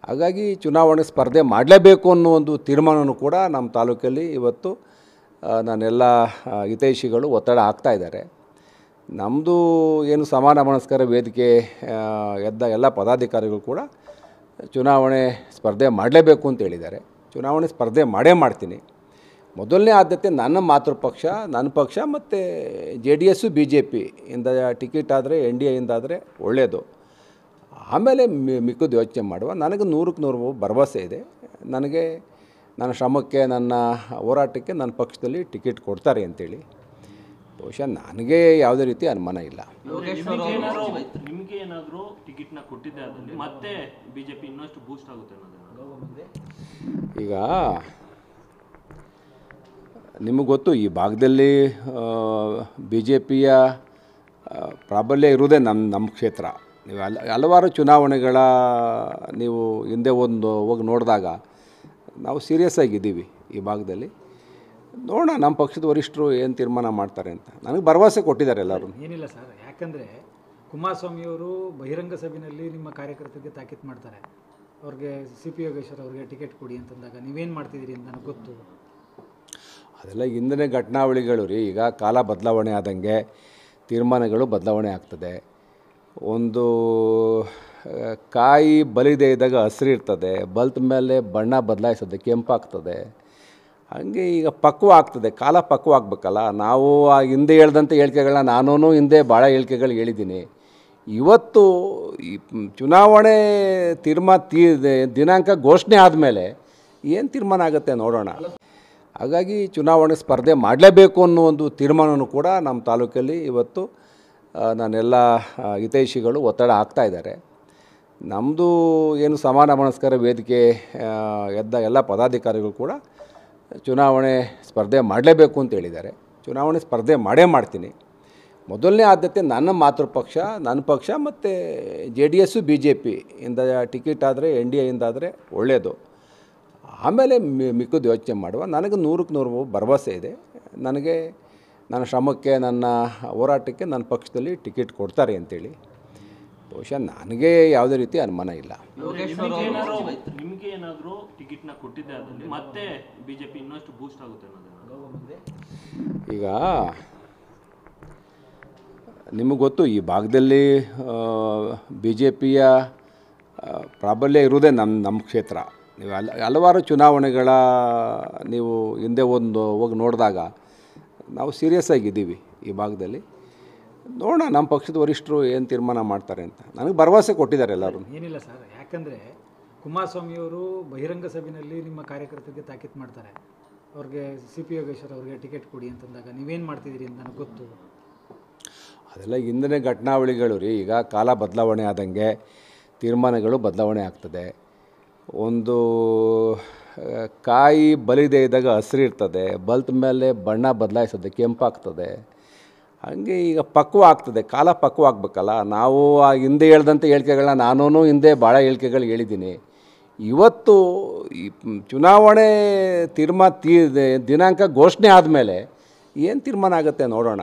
ಹಾಗಾಗಿ ಚುನಾವಣೆ ಸ್ಪರ್ಧೆ ಮಾಡಲೇಬೇಕು ಅನ್ನೋ ಒಂದು ತೀರ್ಮಾನವೂ ಕೂಡ ನಮ್ಮ ತಾಲೂಕಲ್ಲಿ ಇವತ್ತು ನಾನೆಲ್ಲ ಹಿತೈಷಿಗಳು ಒತ್ತಡ ಹಾಕ್ತಾಯಿದ್ದಾರೆ. ನಮ್ಮದು ಏನು ಸಮಾನ ಮನಸ್ಕರ ವೇದಿಕೆ ಎದ್ದ ಎಲ್ಲ ಪದಾಧಿಕಾರಿಗಳು ಕೂಡ ಚುನಾವಣೆ ಸ್ಪರ್ಧೆ ಮಾಡಲೇಬೇಕು ಅಂತ ಹೇಳಿದ್ದಾರೆ. ಚುನಾವಣೆ ಸ್ಪರ್ಧೆ ಮಾಡೇ ಮಾಡ್ತೀನಿ. ಮೊದಲನೇ ಆದ್ಯತೆ ನನ್ನ ಮಾತೃಪಕ್ಷ, ನನ್ನ ಪಕ್ಷ ಮತ್ತು JDS BJP ಇಂದ ಟಿಕೆಟ್ ಆದರೆ NDA ಇಂದಾದರೆ ಒಳ್ಳೆಯದು. ಆಮೇಲೆ ಮಿಕ್ಕಿದ್ದು ಯೋಚನೆ ಮಾಡುವ. ನನಗೆ 100ಕ್ಕೆ 100 ಭರವಸೆ ಇದೆ. ನನಗೆ ನನ್ನ ಶ್ರಮಕ್ಕೆ, ನನ್ನ ಹೋರಾಟಕ್ಕೆ ನನ್ನ ಪಕ್ಷದಲ್ಲಿ ಟಿಕೆಟ್ ಕೊಡ್ತಾರೆ ಅಂತೇಳಿ. ಬಹುಶಃ ನನಗೆ ಯಾವುದೇ ರೀತಿ ಅನುಮಾನ ಇಲ್ಲ. ನಿಮಗೆ ಏನಾದರೂ ಟಿಕೆಟ್ನ ಕೊಟ್ಟಿದ್ದೆ ಅದರಲ್ಲಿ ಮತ್ತೆ BJP ಇನ್ನಷ್ಟು ಬೂಸ್ಟ್ ಆಗುತ್ತೆ ಅನ್ನೋದು. ಈಗ ನಿಮಗೆ ಗೊತ್ತು, ಈ ಭಾಗದಲ್ಲಿ BJPಯ ಪ್ರಾಬಲ್ಯ ಇರುವುದೇ ನಮ್ಮ ಕ್ಷೇತ್ರ. ನೀವು ಹಲವಾರು ಚುನಾವಣೆಗಳ ನೀವು ಹಿಂದೆ ಹೋಗಿ ನೋಡಿದಾಗ ನಾವು ಸೀರಿಯಸ್ ಆಗಿದ್ದೀವಿ ಈ ಭಾಗದಲ್ಲಿ. ನೋಡೋಣ ನಮ್ಮ ಪಕ್ಷದ ವರಿಷ್ಠರು ಏನು ತೀರ್ಮಾನ ಮಾಡ್ತಾರೆ ಅಂತ. ನನಗೆ ಭರವಸೆ ಕೊಟ್ಟಿದ್ದಾರೆ ಎಲ್ಲರೂ. ಏನಿಲ್ಲ ಸರ್, ಯಾಕಂದರೆ ಕುಮಾರಸ್ವಾಮಿಯವರು ಬಹಿರಂಗ ಸಭೆಯಲ್ಲಿ ನಿಮ್ಮ ಕಾರ್ಯಕರ್ತರಿಗೆ ತಾಕೀತು ಮಾಡ್ತಾರೆ. ಅವ್ರಿಗೆ CP ಯೋಗೇಶ್ವರ್ ಅವ್ರಿಗೆ ಟಿಕೆಟ್ ಕೊಡಿ ಅಂತಂದಾಗ ನೀವೇನು ಮಾಡ್ತಿದ್ದೀರಿ ಅಂತ ನನಗೆ ಗೊತ್ತು. ಅದೆಲ್ಲ ಹಿಂದಿನ ಘಟನಾವಳಿಗಳು ರೀ. ಈಗ ಕಾಲ ಬದಲಾವಣೆ ಆದಂಗೆ ತೀರ್ಮಾನಗಳು ಬದಲಾವಣೆ ಆಗ್ತದೆ. ಒಂದು ಕಾಯಿ ಬಲಿದೆ ಇದ್ದಾಗ ಹಸಿರು ಇರ್ತದೆ, ಬಲ್ತ ಮೇಲೆ ಬಣ್ಣ ಬದಲಾಯಿಸೋದೆ ಕೆಂಪಾಗ್ತದೆ. ಹಾಗೆ ಈಗ ಪಕ್ವ ಆಗ್ತದೆ, ಕಾಲ ಪಕ್ವ ಆಗಬೇಕಲ್ಲ. ನಾವು ಆ ಹಿಂದೆ ಹೇಳ್ದಂಥ ಹೇಳಿಕೆಗಳನ್ನ ನಾನೂ ಹಿಂದೆ ಭಾಳ ಹೇಳಿಕೆಗಳು ಹೇಳಿದ್ದೀನಿ. ಇವತ್ತು ಈ ಚುನಾವಣೆ ದಿನಾಂಕ ಘೋಷಣೆ ಆದಮೇಲೆ ಏನು ತೀರ್ಮಾನ ಆಗುತ್ತೆ ನೋಡೋಣ. ಹಾಗಾಗಿ ಚುನಾವಣೆ ಸ್ಪರ್ಧೆ ಮಾಡಲೇಬೇಕು ಅನ್ನೋ ಒಂದು ತೀರ್ಮಾನವೂ ಕೂಡ ನಮ್ಮ ತಾಲೂಕಲ್ಲಿ ಇವತ್ತು ನಾನೆಲ್ಲ ಹಿತೈಷಿಗಳು ಒತ್ತಡ ಹಾಕ್ತಾಯಿದ್ದಾರೆ. ನಮ್ಮದು ಏನು ಸಮಾನ ಮನಸ್ಕರ ವೇದಿಕೆ ಎದ್ದ ಎಲ್ಲ ಪದಾಧಿಕಾರಿಗಳು ಕೂಡ ಚುನಾವಣೆ ಸ್ಪರ್ಧೆ ಮಾಡಲೇಬೇಕು ಅಂತ ಹೇಳಿದ್ದಾರೆ. ಚುನಾವಣೆ ಸ್ಪರ್ಧೆ ಮಾಡೇ ಮಾಡ್ತೀನಿ. ಮೊದಲನೇ ಆದ್ಯತೆ ನನ್ನ ಮಾತೃಪಕ್ಷ, ನನ್ನ ಪಕ್ಷ ಮತ್ತು JDS BJP ಇಂದ ಟಿಕೆಟ್ ಆದರೆ NDA ಇಂದಾದರೆ ಒಳ್ಳೆಯದು. ಆಮೇಲೆ ಮಿಕ್ಕಿದ್ದು ಯೋಚನೆ ಮಾಡುವ. ನನಗೆ 100ಕ್ಕೆ 100 ಭರವಸೆ ಇದೆ. ನನಗೆ ನನ್ನ ಶ್ರಮಕ್ಕೆ, ನನ್ನ ಹೋರಾಟಕ್ಕೆ ನನ್ನ ಪಕ್ಷದಲ್ಲಿ ಟಿಕೆಟ್ ಕೊಡ್ತಾರೆ ಅಂತೇಳಿ. ಬಹುಶಃ ನನಗೆ ಯಾವುದೇ ರೀತಿ ಅನುಮಾನ ಇಲ್ಲ. ನಿಮಗೆ ಏನಾದರೂ ಟಿಕೆಟ್ನ ಕೊಟ್ಟಿದ್ದೆ ಅದರಲ್ಲಿ ಮತ್ತೆ BJP ಇನ್ನಷ್ಟು ಬೂಸ್ಟ್ ಆಗುತ್ತೆ ಅನ್ನೋದು. ಈಗ ನಿಮಗೆ ಗೊತ್ತು, ಈ ಭಾಗದಲ್ಲಿ BJPಯ ಪ್ರಾಬಲ್ಯ ಇರುವುದೇ ನಮ್ಮ ಕ್ಷೇತ್ರ. ನೀವು ಹಲವಾರು ಚುನಾವಣೆಗಳ ನೀವು ಹಿಂದೆ ಹೋಗಿ ನೋಡಿದಾಗ ನಾವು ಸೀರಿಯಸ್ ಆಗಿದ್ದೀವಿ ಈ ಭಾಗದಲ್ಲಿ. ನೋಡೋಣ ನಮ್ಮ ಪಕ್ಷದ ವರಿಷ್ಠರು ಏನು ತೀರ್ಮಾನ ಮಾಡ್ತಾರೆ ಅಂತ. ನನಗೆ ಭರವಸೆ ಕೊಟ್ಟಿದ್ದಾರೆ ಎಲ್ಲರೂ. ಏನಿಲ್ಲ ಸರ್, ಯಾಕಂದರೆ ಕುಮಾರಸ್ವಾಮಿಯವರು ಬಹಿರಂಗ ಸಭೆಯಲ್ಲಿ ನಿಮ್ಮ ಕಾರ್ಯಕರ್ತರಿಗೆ ತಾಕೀತು ಮಾಡ್ತಾರೆ. ಅವ್ರಿಗೆ CP ಯೋಗೇಶ್ವರ್ ಅವ್ರಿಗೆ ಟಿಕೆಟ್ ಕೊಡಿ ಅಂತಂದಾಗ ನೀವೇನು ಮಾಡ್ತಿದ್ದೀರಿ ಅಂತ ನನಗೆ ಗೊತ್ತು. ಅದೆಲ್ಲ ಹಿಂದಿನ ಘಟನಾವಳಿಗಳು ರೀ. ಈಗ ಕಾಲ ಬದಲಾವಣೆ ಆದಂಗೆ ತೀರ್ಮಾನಗಳು ಬದಲಾವಣೆ ಆಗ್ತದೆ. ಒಂದು ಕಾಯಿ ಬಲಿದೆ ಇದ್ದಾಗ ಹಸಿರು ಇರ್ತದೆ, ಬಲ್ತ ಮೇಲೆ ಬಣ್ಣ ಬದಲಾಯಿಸೋದೆ ಕೆಂಪಾಗ್ತದೆ. ಹಾಗೆ ಈಗ ಪಕ್ವ ಆಗ್ತದೆ, ಕಾಲ ಪಕ್ವ ಆಗಬೇಕಲ್ಲ. ನಾವು ಆ ಹಿಂದೆ ಹೇಳ್ದಂಥ ಹೇಳಿಕೆಗಳನ್ನ ನಾನೂ ಹಿಂದೆ ಭಾಳ ಹೇಳಿಕೆಗಳು ಹೇಳಿದ್ದೀನಿ. ಇವತ್ತು ಈ ಚುನಾವಣೆ ದಿನಾಂಕ ಘೋಷಣೆ ಆದಮೇಲೆ ಏನು ತೀರ್ಮಾನ ಆಗುತ್ತೆ ನೋಡೋಣ.